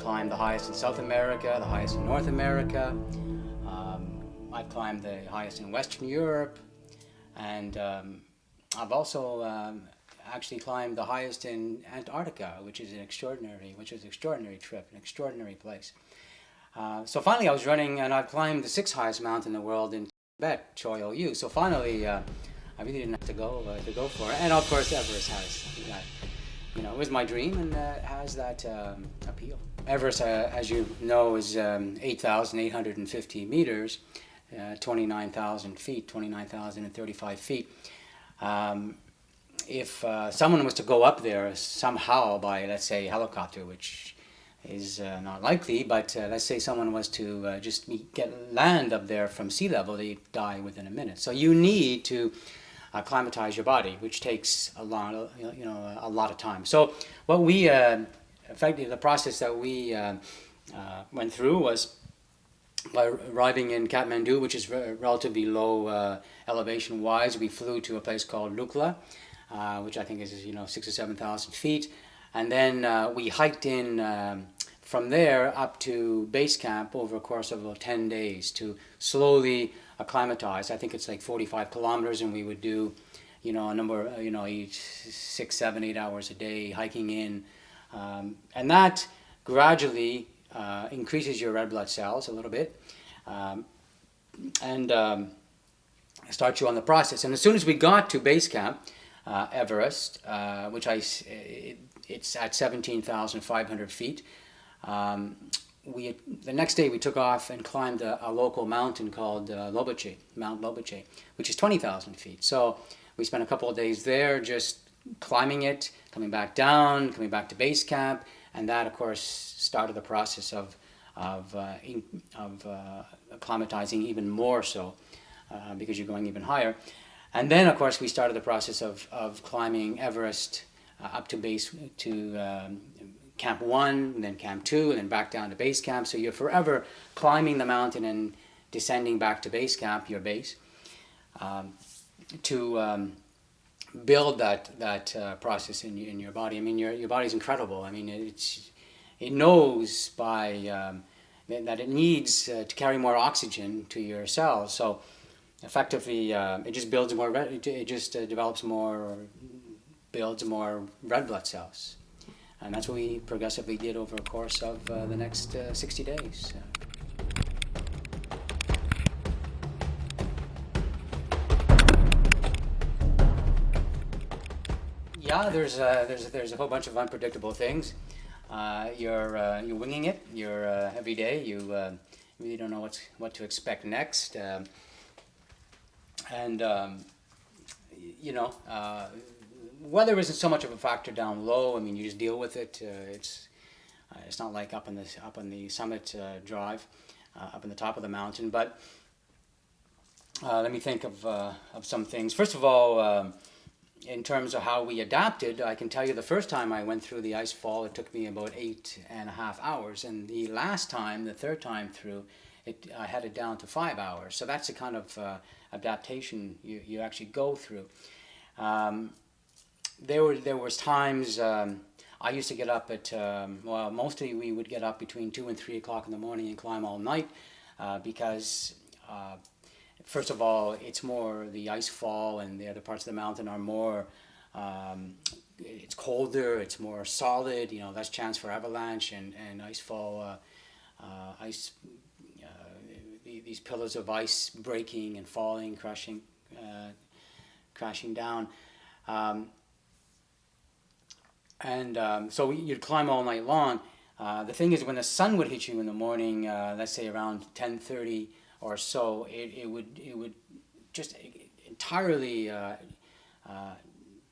climbed the highest in South America, the highest in North America. I've climbed the highest in Western Europe, and I've also actually climbed the highest in Antarctica, which is an extraordinary trip, an extraordinary place. So finally, I was running, and I've climbed the sixth highest mountain in the world in Tibet, Choy-O-U. So finally, I really didn't have to go for it. And of course, Everest has that. It was my dream, and has that appeal. Everest, as you know, is 8,850 meters, 29,000 feet, 29,035 feet. If someone was to go up there somehow by, let's say, helicopter, which is not likely, but let's say someone was to just get land up there from sea level, they'd die within a minute. So you need to acclimatize your body, which takes a lot of time. So what we, effectively, the process that we went through was by arriving in Kathmandu, which is relatively low elevation-wise. We flew to a place called Lukla, which I think is 6,000 or 7,000 feet, and then we hiked in from there up to base camp over a course of about 10 days to slowly acclimatize. I think it's like 45 kilometers, and we would do, a number, 6, 7, 8 hours a day hiking in, and that gradually increases your red blood cells a little bit, and starts you on the process. And as soon as we got to base camp, Everest, which it's at 17,500 feet. The next day we took off and climbed a local mountain called Mount Lobuche, which is 20,000 feet. So we spent a couple of days there just climbing it, coming back down, coming back to base camp, and that, of course, started the process of acclimatizing even more so, because you're going even higher. And then, of course, we started the process of climbing Everest up to Camp 1, and then Camp 2, and then back down to base camp. So you're forever climbing the mountain and descending back to base camp, your base, to build that process in your body. I mean, your body's incredible. I mean, it knows that it needs to carry more oxygen to your cells. So effectively, it just builds more. It just develops more, builds more red blood cells, and that's what we progressively did over a course of the next 60 days. Yeah, there's a whole bunch of unpredictable things. You're winging it. You're every day. You really don't know what to expect next. Weather isn't so much of a factor down low. I mean, you just deal with it. It's not like up on the summit drive, up on the top of the mountain. But let me think of some things. First of all, in terms of how we adapted, I can tell you the first time I went through the ice fall, it took me about 8.5 hours, and the last time, the third time through, I had it down to 5 hours. So that's the kind of adaptation you actually go through. There was times I used to get up at mostly we would get up between 2 and 3 o'clock in the morning and climb all night, because first of all, it's more the ice fall, and the other parts of the mountain are more. It's colder. It's more solid. Less chance for avalanche and ice fall. These pillars of ice breaking and falling, crashing down. So you'd climb all night long. The thing is, when the sun would hit you in the morning, let's say around 10:30 or so, it would just entirely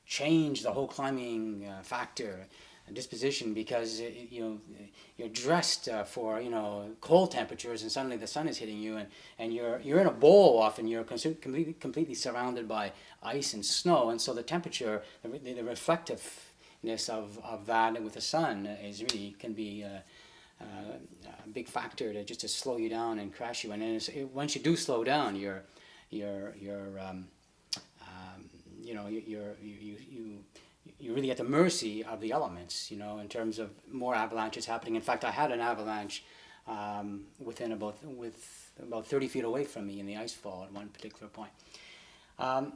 change the whole climbing factor and disposition, because you're dressed for cold temperatures, and suddenly the sun is hitting you, and you're in a bowl often. You're completely surrounded by ice and snow, and so the temperature, the reflectiveness of that with the sun can be a big factor to slow you down and crash you. And then once you do slow down, you're really at the mercy of the elements, you know, in terms of more avalanches happening. In fact, I had an avalanche with about 30 feet away from me in the ice fall at one particular point. Um,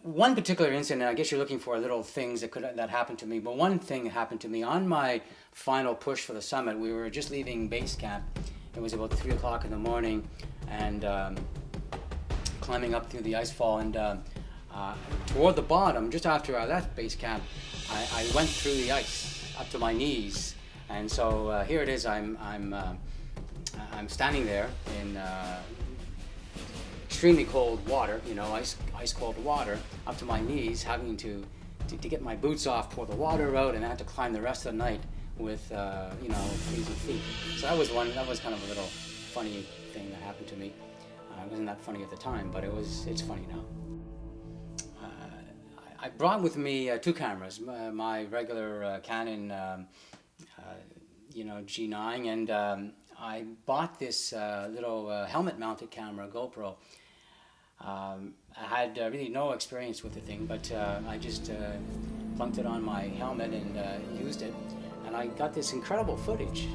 One particular incident, I guess you're looking for little things that happened to me, but one thing that happened to me on my final push for the summit. We were just leaving base camp. It was about 3 o'clock in the morning, and climbing up through the ice fall. And toward the bottom, just after I left base camp, I went through the ice up to my knees. And so here it is. I'm standing there in extremely cold water, you know, ice cold water, up to my knees, having to get my boots off, pour the water out, and I had to climb the rest of the night with you know, freezing feet. So that was kind of a little funny thing that happened to me. It wasn't that funny at the time, but it's funny now. I brought with me two cameras, my regular Canon, you know, G9, and I bought this little helmet-mounted camera, GoPro. I had really no experience with the thing, but I just plunked it on my helmet and used it. And I got this incredible footage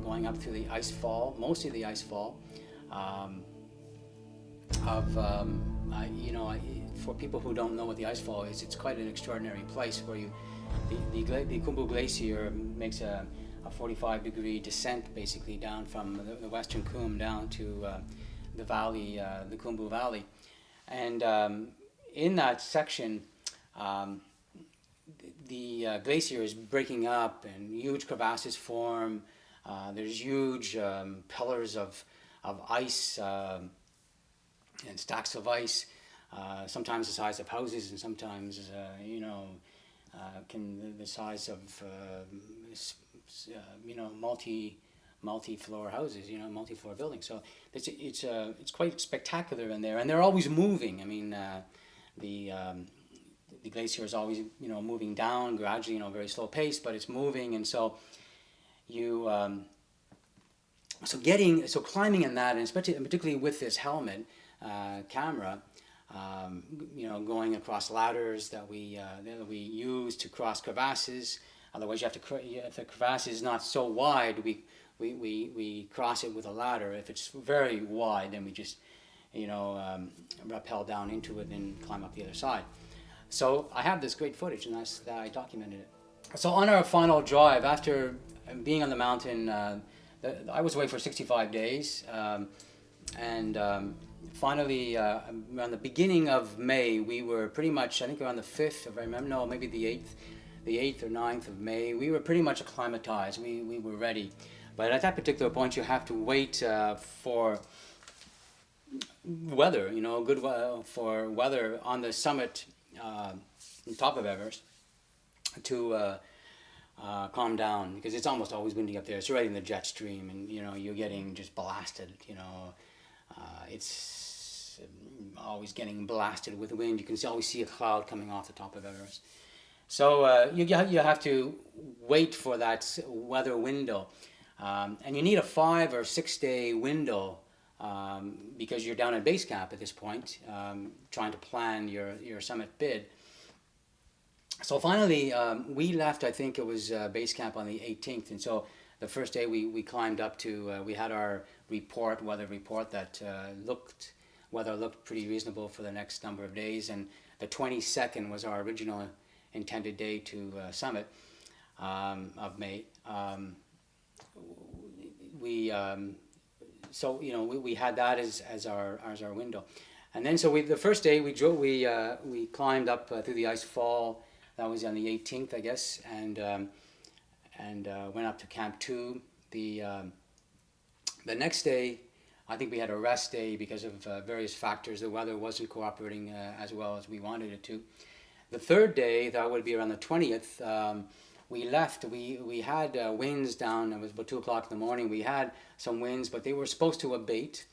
going up through the ice fall, mostly the ice fall, you know, for people who don't know what the ice fall is, it's quite an extraordinary place where the Khumbu Glacier makes a 45-degree descent basically down from the western Khum down to the valley, the Khumbu Valley. And in that section, the glacier is breaking up and huge crevasses form. There's huge pillars of ice and stacks of ice, sometimes the size of houses, and sometimes you know, the size of you know, multi-floor houses, you know, multi-floor buildings. So it's quite spectacular in there, and they're always moving. I mean, the glacier is always, you know, moving down gradually, you know, very slow pace, but it's moving. And so you so climbing in that, and especially particularly with this helmet camera, you know, going across ladders that we use to cross crevasses. Otherwise, if the crevasse is not so wide, we cross it with a ladder. If it's very wide, then we just, you know, rappel down into it and climb up the other side. So I have this great footage, and I documented it. So on our final drive, after being on the mountain, I was away for 65 days, and finally, around the beginning of May, we were pretty much, I think around the 5th, if I remember, no, maybe the 8th or 9th of May, we were pretty much acclimatized. We were ready. But at that particular point, you have to wait for weather, you know, for weather on the summit, on top of Everest, to calm down, because it's almost always windy up there. It's right in the jet stream, and you know, you're getting just blasted. You know, it's always getting blasted with wind. You can always see a cloud coming off the top of Everest. So you have to wait for that weather window, and you need a 5 or 6 day window, because you're down at base camp at this point, trying to plan your summit bid. So finally, we left, I think it was base camp on the 18th, and so the first day we climbed up to, we had our weather report that weather looked pretty reasonable for the next number of days, and the 22nd was our original intended day to summit of May. So you know, we had that as our window, and then so the first day we climbed up through the ice fall. That was on the 18th, I guess, and went up to Camp 2. The next day, I think we had a rest day because of various factors. The weather wasn't cooperating as well as we wanted it to. The third day, that would be around the 20th, we left. We had winds down. It was about 2 o'clock in the morning. We had some winds, but they were supposed to abate.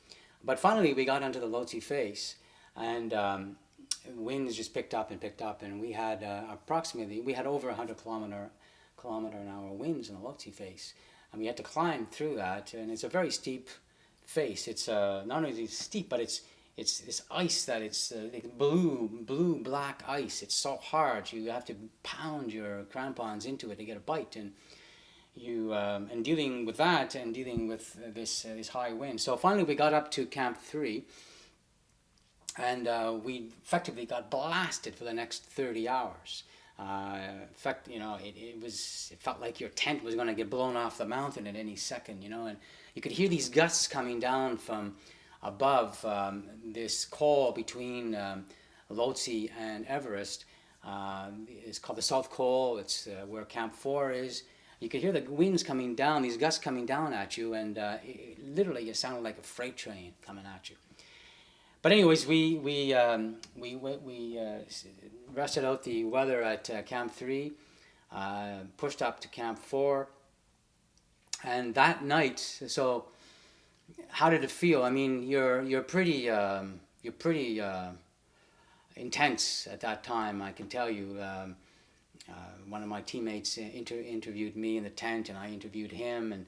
But finally, we got onto the Lhotse face, and winds just picked up, and we had over 100 kilometer an hour winds in the Lhotse face, and we had to climb through that. And it's a very steep face. It's not only steep, but it's this ice that it's like blue black ice. It's so hard. You have to pound your crampons into it to get a bite, and you and dealing with that and dealing with this high wind. So finally we got up to Camp 3, and we effectively got blasted for the next 30 hours. In fact, it felt like your tent was going to get blown off the mountain at any second, and you could hear these gusts coming down from above this col between Lhotse and Everest. It's called the South Col. It's where Camp 4 is. You could hear the winds coming down, these gusts coming down at you, and literally it sounded like a freight train coming at you. But anyways, we rested out the weather at Camp 3, pushed up to Camp 4, and that night. So, how did it feel? I mean, you're pretty intense at that time. I can tell you. One of my teammates interviewed me in the tent, and I interviewed him, and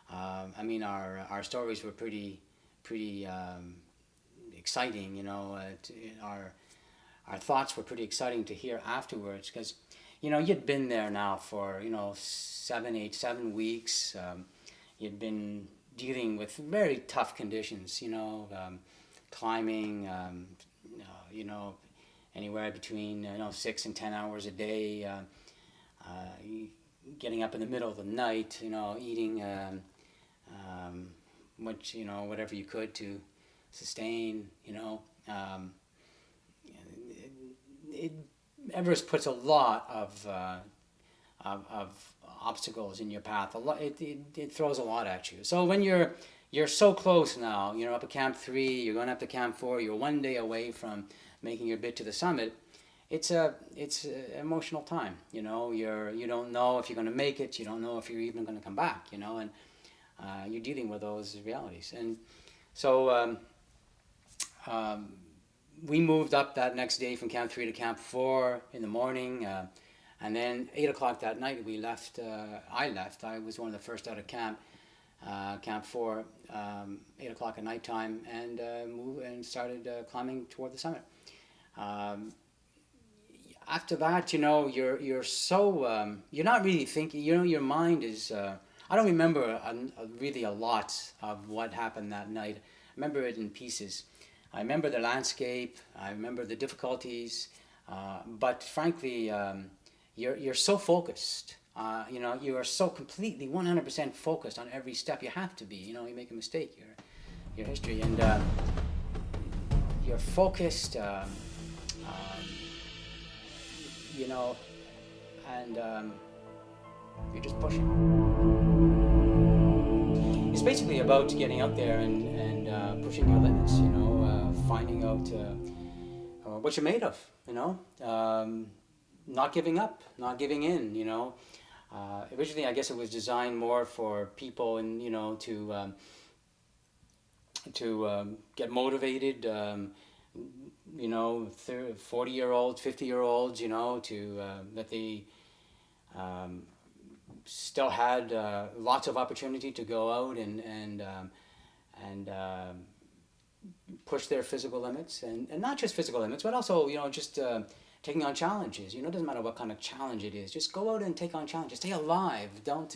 I mean, our stories were pretty exciting, our thoughts were pretty exciting to hear afterwards, because you'd been there now for 7 weeks. You'd been dealing with very tough conditions, climbing, anywhere between 6 and 10 hours a day, getting up in the middle of the night, eating much, whatever you could to sustain, Everest puts a lot of obstacles in your path. It throws a lot at you. So when you're so close now, up at Camp 3, you're going up to Camp 4, you're one day away from making your bid to the summit. It's an emotional time. You don't know if you're going to make it. You don't know if you're even going to come back. And you're dealing with those realities. And so we moved up that next day from Camp 3 to Camp 4 in the morning, and then 8 o'clock that night we left. I left. I was one of the first out of camp. Camp 4, 8 o'clock at nighttime, and moved and started climbing toward the summit. After that, you're so you're not really thinking. Your mind is. I don't remember really a lot of what happened that night. I remember it in pieces. I remember the landscape. I remember the difficulties. But frankly, you're so focused. You are so completely 100% focused on every step. You have to be. You make a mistake, your history, and you're focused. And you're just pushing. It's basically about getting out there and pushing your limits. Finding out what you're made of. Not giving up, not giving in. Originally, I guess it was designed more for people, and to get motivated. 40-year-olds, 50-year-olds, that they still had lots of opportunity to go out and push their physical limits, and not just physical limits, but also just taking on challenges. It doesn't matter what kind of challenge it is. Just go out and take on challenges. Stay alive. Don't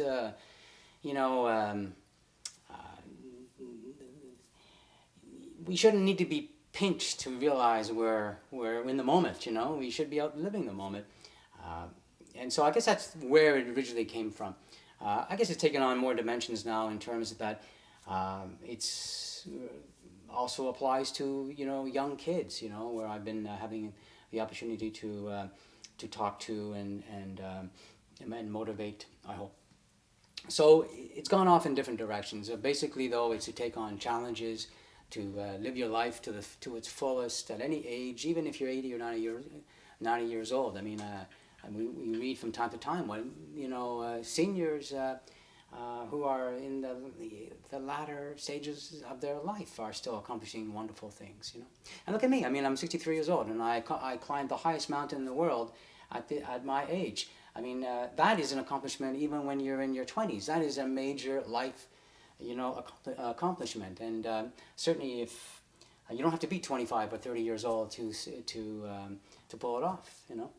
we shouldn't need to be pinched to realize we're in the moment. We should be out living the moment. And so I guess that's where it originally came from. I guess it's taken on more dimensions now in terms of that it's also applies to young kids, where I've been having the opportunity to talk to and motivate, I hope. So it's gone off in different directions. Basically, though, it's to take on challenges, to live your life to its fullest at any age, even if you're 80 or 90 years old. I mean, we read from time to time when seniors who are in the latter stages of their life are still accomplishing wonderful things. And look at me. I mean, I'm 63 years old, and I climbed the highest mountain in the world at my age. I mean, that is an accomplishment even when you're in your 20s. That is a major life accomplishment. And certainly if You don't have to be 25 or 30 years old to pull it off. You know,